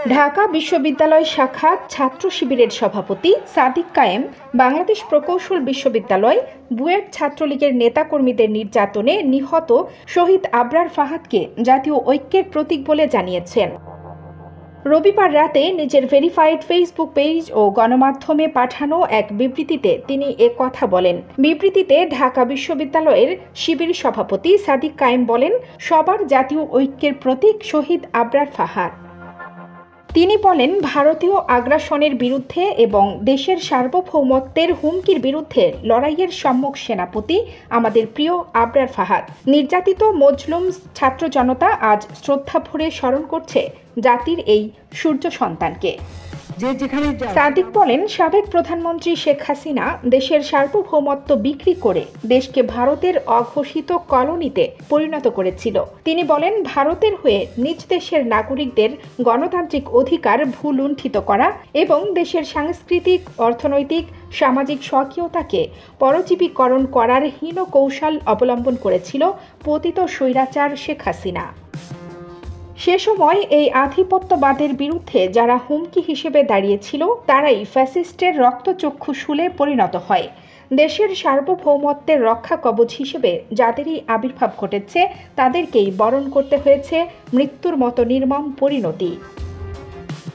ঢাকা বিশ্ববিদ্যালয় শাখা ছাত্র শিবিরের সভাপতি সাদিক কায়েম বাংলাদেশ প্রকৌশল বিশ্ববিদ্যালয় বুয়েট ছাত্রলীগের নেতাকর্মীদের নির্যাতনে নিহত শহীদ আবরার ফাহাদকে জাতীয় ঐক্যের প্রতীক বলে জানিয়েছেন। রবিবার রাতে নিজের ভেরিফাইড ফেসবুক পেজ ও গণমাধ্যমে পাঠানো এক বিবৃতিতে তিনি কথা বলেন। বিবৃতিতে ঢাকা বিশ্ববিদ্যালয়ের শিবির সভাপতি সাদিক কায়েম বলেন, সবার জাতীয় ঐক্যের প্রতীক শহীদ আবরার ফাহাদ। তিনি বলেন, ভারতীয় আগ্রাসনের বিরুদ্ধে এবং দেশের সার্বভৌমত্বের হুমকির বিরুদ্ধে লড়াইয়ের সম্মুখ সেনাপতি আমাদের প্রিয় আবরার ফাহাদ। নির্যাতিত মজলুম ছাত্র জনতা আজ শ্রদ্ধাভরে স্মরণ করছে জাতির এই সূর্য সন্তানকে। সাদিক বলেন, সাবেক প্রধানমন্ত্রী শেখ হাসিনা দেশের সার্বভৌমত্ব বিক্রি করে দেশকে ভারতের অঘোষিত কলোনিতে পরিণত করেছিল। তিনি বলেন, ভারতের হয়ে নিজ দেশের নাগরিকদের গণতান্ত্রিক অধিকার ভূলুণ্ঠিত করা এবং দেশের সাংস্কৃতিক, অর্থনৈতিক, সামাজিক স্বকীয়তাকে পরজীবীকরণ করার হীন কৌশল অবলম্বন করেছিল পতিত স্বৈরাচার শেখ হাসিনা। সে সময় এই আধিপত্যবাদের বিরুদ্ধে যারা হুমকি হিসেবে দাঁড়িয়েছিল তারাই ফ্যাসিস্টের রক্তচক্ষু শূলে পরিণত হয়। দেশের সার্বভৌমত্বের রক্ষা কবচ হিসেবে যাদেরই আবির্ভাব ঘটেছে তাদেরকেই বরণ করতে হয়েছে মৃত্যুর মতো নির্মম পরিণতি।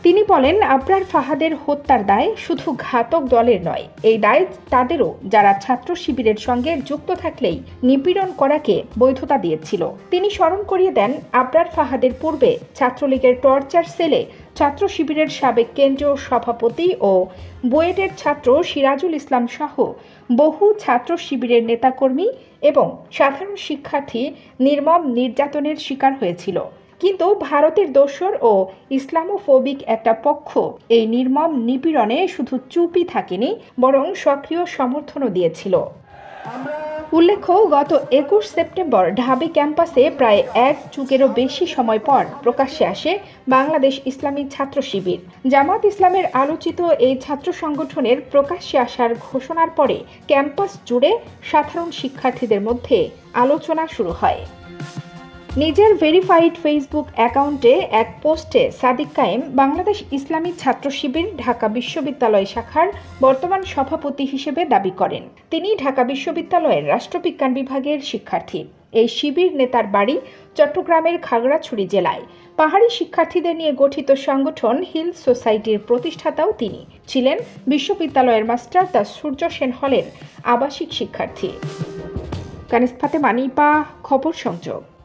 তিনি বলেন, আবরার ফাহাদের হত্যার দায় শুধু ঘাতক দলের নয়, এই দায় তাদেরও যারা ছাত্র শিবিরের সঙ্গে যুক্ত থাকলেই নিপীড়ন করাকে বৈধতা দিয়েছিল। তিনি স্মরণ করিয়ে দেন, আবরার ফাহাদের পূর্বে ছাত্রলীগের টর্চার সেলে ছাত্র শিবিরের সাবেক কেন্দ্রীয় সভাপতি ও বুয়েটের ছাত্র সিরাজুল ইসলাম সহ বহু ছাত্র শিবিরের নেতাকর্মী এবং সাধারণ শিক্ষার্থী নির্মম নির্যাতনের শিকার হয়েছিল। কিন্তু ভারতের দোসর ও ইসলামোফোবিক একটা পক্ষ এই নির্মম নিপীড়নে শুধু চুপই থাকেনি, বরং সক্রিয় সমর্থনও দিয়েছিল। উল্লেখ্য, গত 21 সেপ্টেম্বর ঢাবি ক্যাম্পাসে প্রায় এক যুগেরও বেশি সময় পর প্রকাশ্যে আসে বাংলাদেশ ইসলামী ছাত্র শিবির। জামাত ইসলামের আলোচিত এই ছাত্র সংগঠনের প্রকাশ্যে আসার ঘোষণার পরে ক্যাম্পাস জুড়ে সাধারণ শিক্ষার্থীদের মধ্যে আলোচনা শুরু হয়। নিজের ভেরিফাইড ফেসবুক অ্যাকাউন্টে এক পোস্টে সাদিক কায়েম বাংলাদেশ ইসলামী ছাত্র শিবির ঢাকা বিশ্ববিদ্যালয় শাখার বর্তমান সভাপতি হিসেবে দাবি করেন। তিনি ঢাকা বিশ্ববিদ্যালয়ের রাষ্ট্রবিজ্ঞান বিভাগের শিক্ষার্থী। এই শিবির নেতার বাড়ি চট্টগ্রামের খাগড়াছড়ি জেলায়। পাহাড়ি শিক্ষার্থীদের নিয়ে গঠিত সংগঠন হিল সোসাইটির প্রতিষ্ঠাতাও তিনি ছিলেন। বিশ্ববিদ্যালয়ের মাস্টার দ্য সূর্য সেন হলের আবাসিক শিক্ষার্থী। কানিস ফাতেমা নিপা, খবর সংযোগ।